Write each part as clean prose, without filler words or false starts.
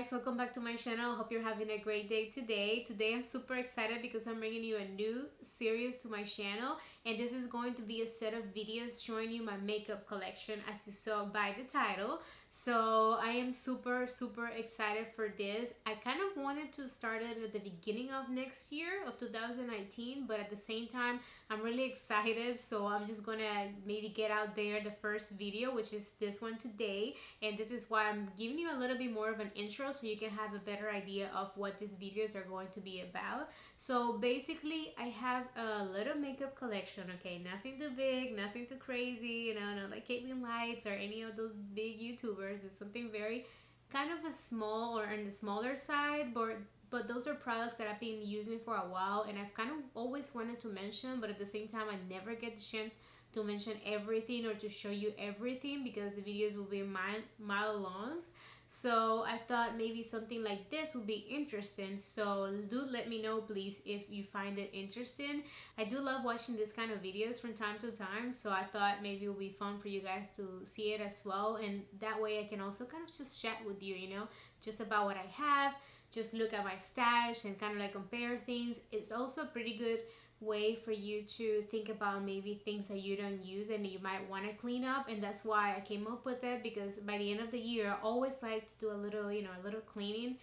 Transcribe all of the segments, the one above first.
guys, welcome back to my channel. Hope you're having a great day today. Today I'm super excited because I'm bringing you a new series to my channel, and this is going to be a set of videos showing you my makeup collection, as you saw by the title. So I am super excited for this. I kind of wanted to start it at the beginning of next year of 2019, but at the same time I'm really excited, so I'm just gonna maybe get out there the first video, which is this one today. And this is why I'm giving you a little bit more of an intro so you can have a better idea of what these videos are going to be about. So basically I have a little makeup collection, okay? Nothing too big, nothing too crazy, you know, not like Caitlyn Lights or any of those big YouTubers. It's something very kind of a small or on the smaller side, but those are products that I've been using for a while and I've kind of always wanted to mention, but at the same time I never get the chance to mention everything or to show you everything because the videos will be mile long. So I thought maybe something like this would be interesting. So do let me know please if you find it interesting. I do love watching this kind of videos from time to time, so I thought maybe it would be fun for you guys to see it as well, and that way I can also kind of just chat with you, you know, just about what I have, just look at my stash and kind of like compare things. It's also a pretty good way for you to think about maybe things that you don't use and you might want to clean up, and that's why I came up with it, because by the end of the year I always like to do a little, you know, a little cleaning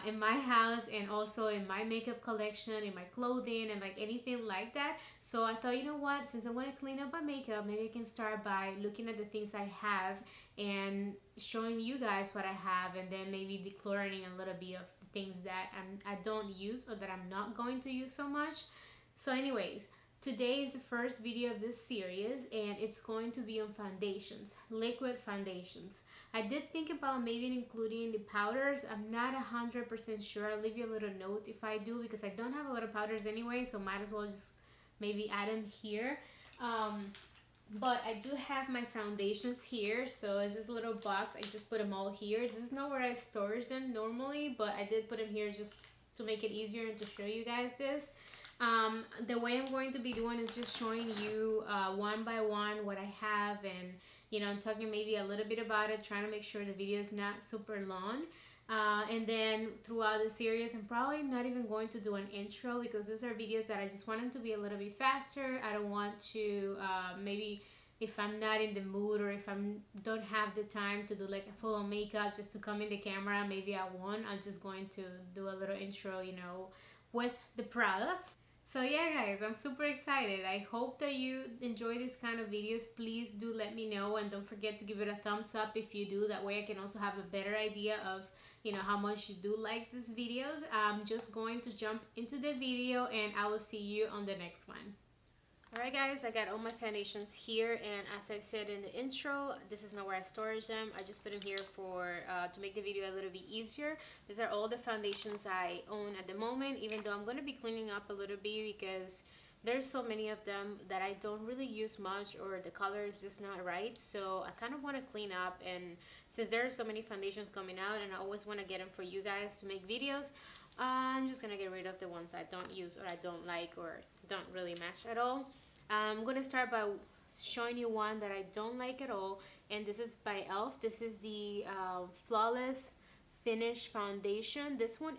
in my house and also in my makeup collection, in my clothing and like anything like that. So I thought, you know what, since I want to clean up my makeup, maybe I can start by looking at the things I have and showing you guys what I have, and then maybe decluttering a little bit of the things that I don't use or that I'm not going to use so much. So anyways, today is the first video of this series and it's going to be on foundations, liquid foundations. I did think about maybe including the powders. I'm not 100% sure. I'll leave you a little note if I do, because I don't have a lot of powders anyway, so might as well just maybe add them here. But I do have my foundations here, so as this little box, I just put them all here. This is not where I store them normally, but I did put them here just to make it easier and to show you guys this. The way I'm going to be doing is just showing you one by one what I have, and you know, I'm talking maybe a little bit about it, trying to make sure the video is not super long. And then throughout the series I'm probably not even going to do an intro, because these are videos that I just want them to be a little bit faster. I don't want to maybe, if I'm not in the mood or if I don't have the time to do like a full on makeup just to come in the camera, maybe I won't. I'm just going to do a little intro, you know, with the products. So yeah guys, I'm super excited. I hope that you enjoy these kind of videos. Please do let me know, and don't forget to give it a thumbs up if you do. That way I can also have a better idea of, you know, how much you do like these videos. I'm just going to jump into the video and I will see you on the next one. Alright guys, I got all my foundations here, and as I said in the intro, this is not where I store them. I just put them here for to make the video a little bit easier. These are all the foundations I own at the moment, even though I'm going to be cleaning up a little bit because there's so many of them that I don't really use much, or the color is just not right. So I kind of want to clean up, and since there are so many foundations coming out and I always want to get them for you guys to make videos, I'm just gonna get rid of the ones I don't use or I don't like or don't really match at all. I'm gonna start by showing you one that I don't like at all, and this is by e.l.f. This is the Flawless Finish Foundation. This one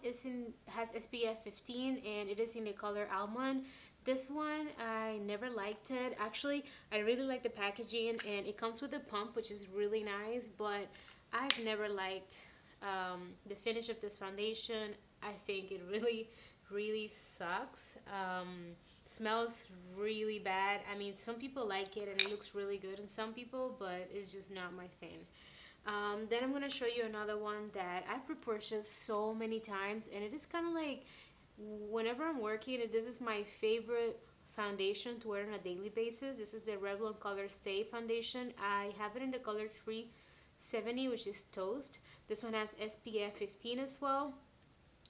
has SPF 15 and it is in the color Almond. This one I never liked it. Actually, I really like the packaging and it comes with a pump, which is really nice, but I've never liked the finish of this foundation. I think it really sucks. Smells really bad. I mean, some people like it and it looks really good on some people, but it's just not my thing. Then I'm gonna show you another one that I've repurchased so many times, and it is kind of like whenever I'm working, this is my favorite foundation to wear on a daily basis. This is the Revlon Color Stay foundation. I have it in the color 370, which is Toast. This one has SPF 15 as well,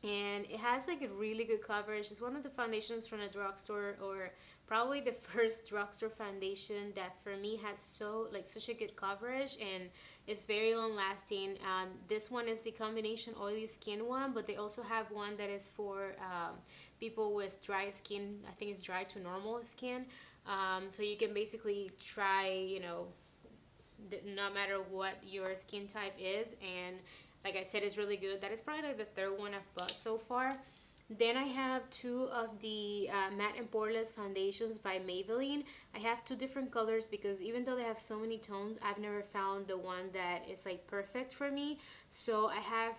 and it has like a really good coverage. It's one of the foundations from a drugstore, or probably the first drugstore foundation that for me has such a good coverage, and it's very long lasting. This one is the combination oily skin one, but they also have one that is for people with dry skin. I think it's dry to normal skin, so you can basically try, you know, no matter what your skin type is, and like I said, is really good. That is probably like the third one I've bought so far. Then I have two of the matte and poreless foundations by Maybelline. I have two different colors because even though they have so many tones, I've never found the one that is like perfect for me. So I have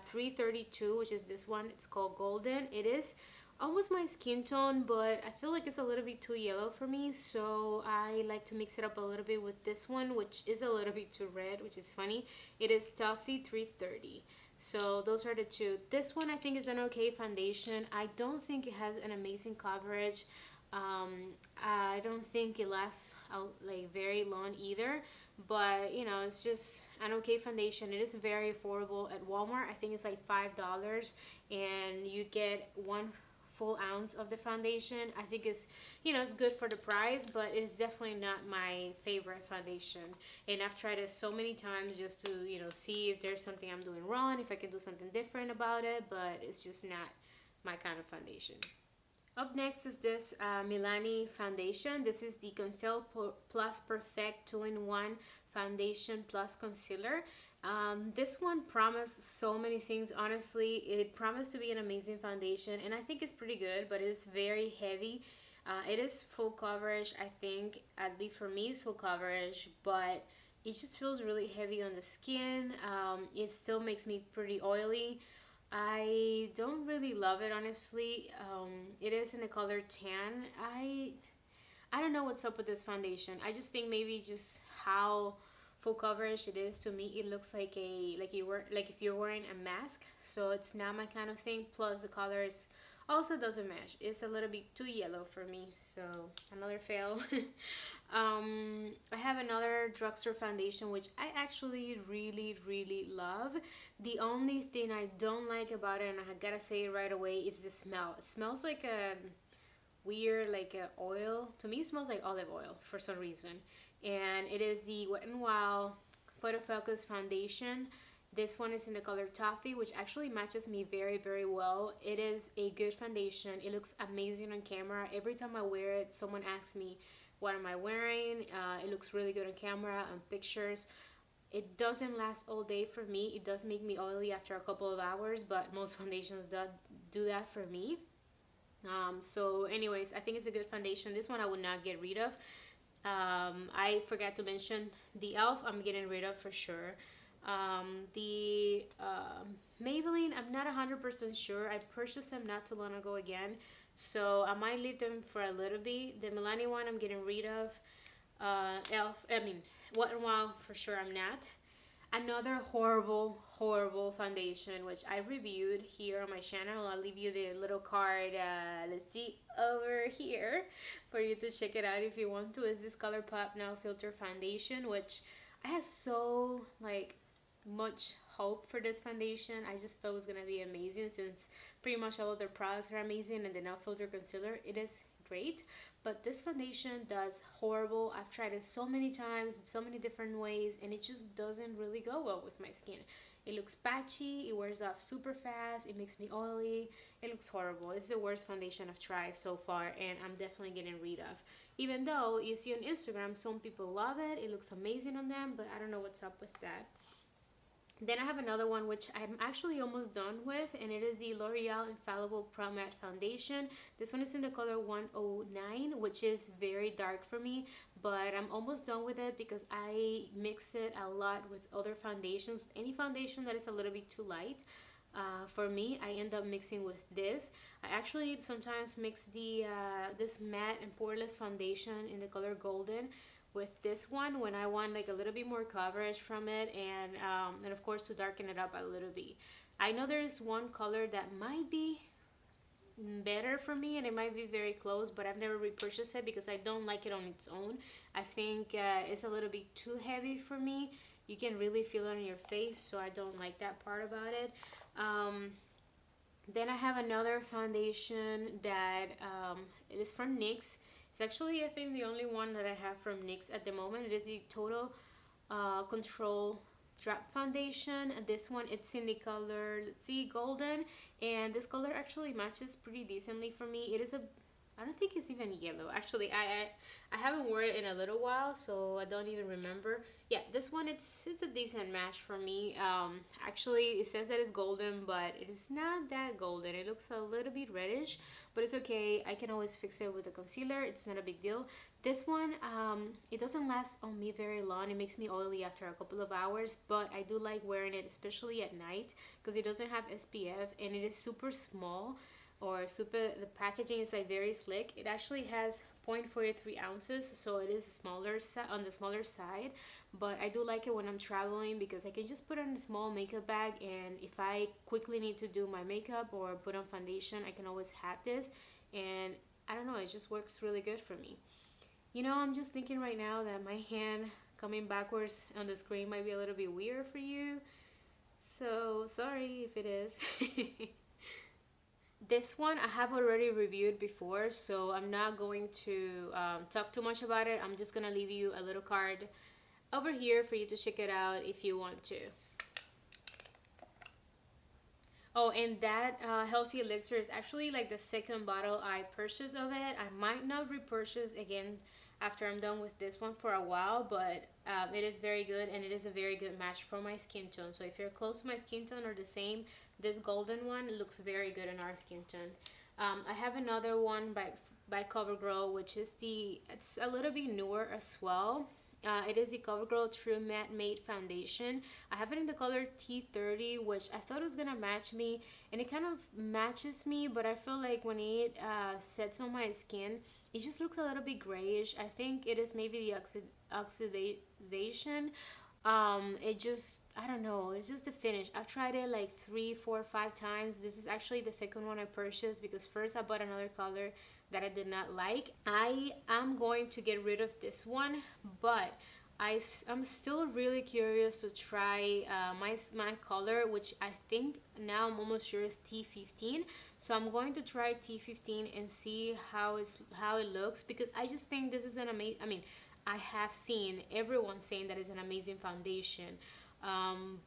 332, which is this one. It's called Golden. It is almost my skin tone, but I feel like it's a little bit too yellow for me, so I like to mix it up a little bit with this one, which is a little bit too red, which is funny. It is Toffee 330. So those are the two. This one I think is an okay foundation. I don't think it has an amazing coverage. I don't think it lasts out like very long either, but you know, it's just an okay foundation. It is very affordable at Walmart. I think it's like $5 and you get one full ounce of the foundation. I think it's, you know, it's good for the price, but it's definitely not my favorite foundation. And I've tried it so many times just to, you know, see if there's something I'm doing wrong, if I can do something different about it, but it's just not my kind of foundation. Up next is this Milani foundation. This is the Conceal Plus Perfect 2-in-1 Foundation Plus Concealer. This one promised so many things. Honestly, it promised to be an amazing foundation, and I think it's pretty good, but it's very heavy. It is full coverage. I think, at least for me, it's full coverage, but it just feels really heavy on the skin. It still makes me pretty oily. I don't really love it, honestly. It is in the color tan. I don't know what's up with this foundation. I just think maybe just how full coverage it is. To me, it looks like if you're wearing a mask, so it's not my kind of thing. Plus the colors also doesn't match. It's a little bit too yellow for me, so another fail. I have another drugstore foundation which I actually really love. The only thing I don't like about it, and I gotta say it right away, is the smell. It smells like a weird, like a oil. To me, it smells like olive oil for some reason. And it is the Wet n Wild Photo Focus foundation. This one is in the color Toffee, which actually matches me very well. It is a good foundation. It looks amazing on camera. Every time I wear it, someone asks me, what am I wearing? It looks really good on camera and pictures. It doesn't last all day for me. It does make me oily after a couple of hours, but most foundations do that for me. So anyways, I think it's a good foundation. This one I would not get rid of. I forgot to mention the e.l.f. I'm getting rid of for sure. The Maybelline, I'm not 100% sure. I purchased them not too long ago again, so I might leave them for a little bit. The Milani one I'm getting rid of. e.l.f. Wet n Wild for sure I'm not. Another horrible foundation which I reviewed here on my channel. I'll leave you the little card, let's see, over here for you to check it out if you want to. Is this ColourPop Now Filter Foundation, which I had so like much hope for this foundation. I just thought it was gonna be amazing since pretty much all of their products are amazing, and the Now Filter Concealer, it is great, but this foundation does horrible. I've tried it so many times, so many different ways, and it just doesn't really go well with my skin. It looks patchy, it wears off super fast, it makes me oily, it looks horrible. It's the worst foundation I've tried so far, and I'm definitely getting rid of. Even though you see on Instagram some people love it, it looks amazing on them, but I don't know what's up with that. Then I have another one which I'm actually almost done with, and it is the L'Oreal Infallible Pro Matte Foundation. This one is in the color 109, which is very dark for me, but I'm almost done with it because I mix it a lot with other foundations. Any foundation that is a little bit too light, for me, I end up mixing with this. I actually sometimes mix the this matte and poreless foundation in the color Golden with this one when I want like a little bit more coverage from it, and of course to darken it up a little bit. I know there's one color that might be better for me and it might be very close, but I've never repurchased it because I don't like it on its own. I think it's a little bit too heavy for me. You can really feel it on your face, so I don't like that part about it. Then I have another foundation that it is from NYX. It's actually, I think, the only one that I have from NYX at the moment. It is the Total Control Drop Foundation. And this one, it's in the color, let's see, Golden. And this color actually matches pretty decently for me. It is a I don't think it's even yellow. Actually, I haven't worn it in a little while, so I don't even remember. Yeah, this one, it's a decent match for me. Actually, it says that it's golden, but it is not that golden. It looks a little bit reddish, but it's okay. I can always fix it with a concealer. It's not a big deal. This one, it doesn't last on me very long. It makes me oily after a couple of hours, but I do like wearing it, especially at night, because it doesn't have SPF and it is super small. Or super, the packaging is like very slick. It actually has 0.43 ounces, so it is smaller on the smaller side, but I do like it when I'm traveling because I can just put it in a small makeup bag, and if I quickly need to do my makeup or put on foundation, I can always have this. And I don't know, it just works really good for me. You know, I'm just thinking right now that my hand coming backwards on the screen might be a little bit weird for you, so sorry if it is. This one I have already reviewed before, so I'm not going to talk too much about it. I'm just gonna leave you a little card over here for you to check it out if you want to. Oh, and that healthy elixir is actually like the second bottle I purchased of it. I might not repurchase again after I'm done with this one for a while, but it is very good, and it is a very good match for my skin tone. So if you're close to my skin tone or the same, this golden one looks very good in our skin tone. I have another one by Covergirl, which is it's a little bit newer as well. It is the Covergirl True Matte Made Foundation. I have it in the color T30, which I thought was gonna match me, and it kind of matches me, but I feel like when it sets on my skin, it just looks a little bit grayish. I think it is maybe the oxidation. It just, I don't know, it's just the finish. I've tried it like 3, 4, 5 times. This is actually the second one I purchased because first I bought another color that I did not like. I am going to get rid of this one, but I'm still really curious to try my color, which I think now I'm almost sure is T15. So I'm going to try T15 and see how it looks, because I just think this is an amazing, I mean, I have seen everyone saying that it's an amazing foundation,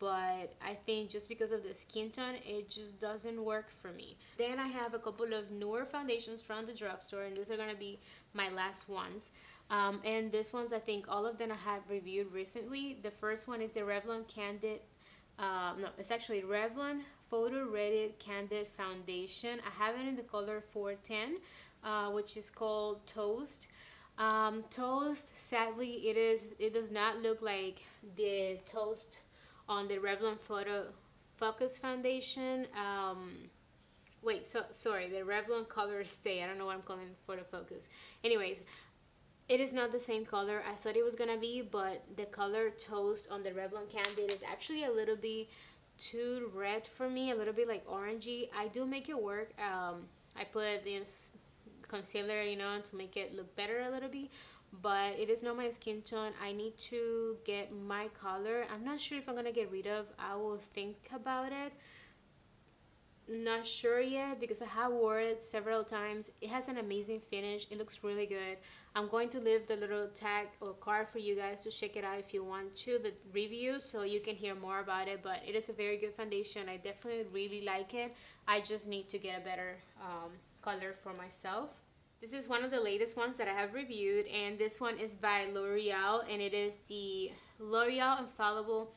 but I think just because of the skin tone, it just doesn't work for me. Then I have a couple of newer foundations from the drugstore, and these are gonna be my last ones. And these ones, I think all of them I have reviewed recently. The first one is the Revlon Candid, no, it's actually Revlon Photo Ready Candid Foundation. I have it in the color 410, which is called Toast. Toast, sadly, it does not look like the Toast on the Revlon Photo Focus Foundation. Wait, sorry, the Revlon Color Stay. I don't know what I'm calling Photo Focus. Anyways, it is not the same color I thought it was gonna be, but the color Toast on the Revlon Candid is actually a little bit too red for me, a little bit like orangey. I do make it work. I put concealer, you know, to make it look better a little bit, but it is not my skin tone. I need to get my color. I'm not sure if I'm gonna get rid of. I will think about it. Not sure yet because I have worn it several times. It has an amazing finish. It looks really good. I'm going to leave the little tag or card for you guys to check it out if you want to, the review, so you can hear more about it. But it is a very good foundation. I definitely really like it. I just need to get a better color for myself. This is one of the latest ones that I have reviewed, and this one is by L'Oreal, and it is the L'Oreal Infallible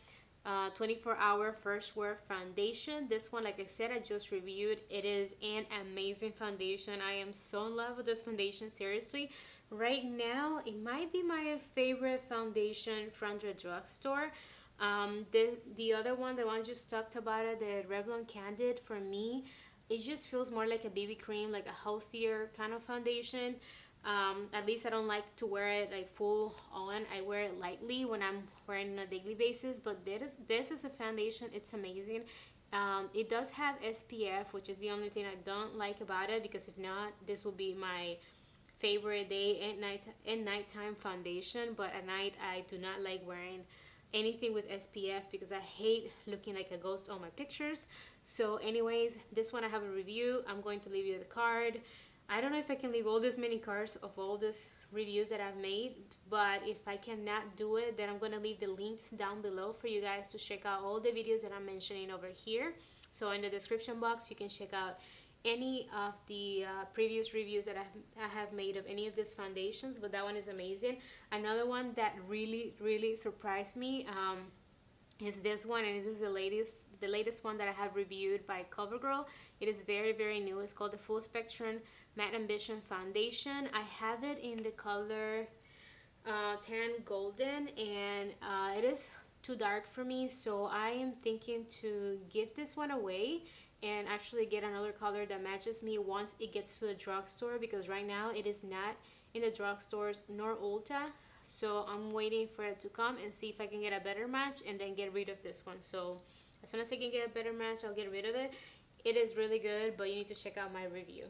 24-hour First Wear Foundation. This one, like I said, I just reviewed. It is an amazing foundation. I am so in love with this foundation, seriously. Right now, it might be my favorite foundation from the drugstore. The other one, the one I just talked about, it, the Revlon Candid, for me, it just feels more like a BB cream, like a healthier kind of foundation. At least I don't like to wear it like full on. I wear it lightly when I'm wearing on a daily basis, but this is a foundation. It's amazing. It does have SPF, which is the only thing I don't like about it, because if not, this will be my favorite day and nighttime foundation. But at night, I do not like wearing anything with SPF because I hate looking like a ghost on my pictures. So anyways, this one I have a review. I'm going to leave you the card. I don't know if I can leave all this many cards of all these reviews that I've made, but if I cannot do it, then I'm going to leave the links down below for you guys to check out all the videos that I'm mentioning over here. So in the description box, you can check out any of the previous reviews that I have made of any of these foundations, but that one is amazing. Another one that really surprised me is this one, and this is the latest one that I have reviewed by Covergirl. It is very new. It's called the Full Spectrum Matte Ambition Foundation. I have it in the color tan golden, and it is too dark for me, so I am thinking to give this one away and actually get another color that matches me once it gets to the drugstore, because right now it is not in the drugstores nor Ulta. So I'm waiting for it to come and see if I can get a better match and then get rid of this one. So as soon as I can get a better match, I'll get rid of it. It is really good, but you need to check out my review.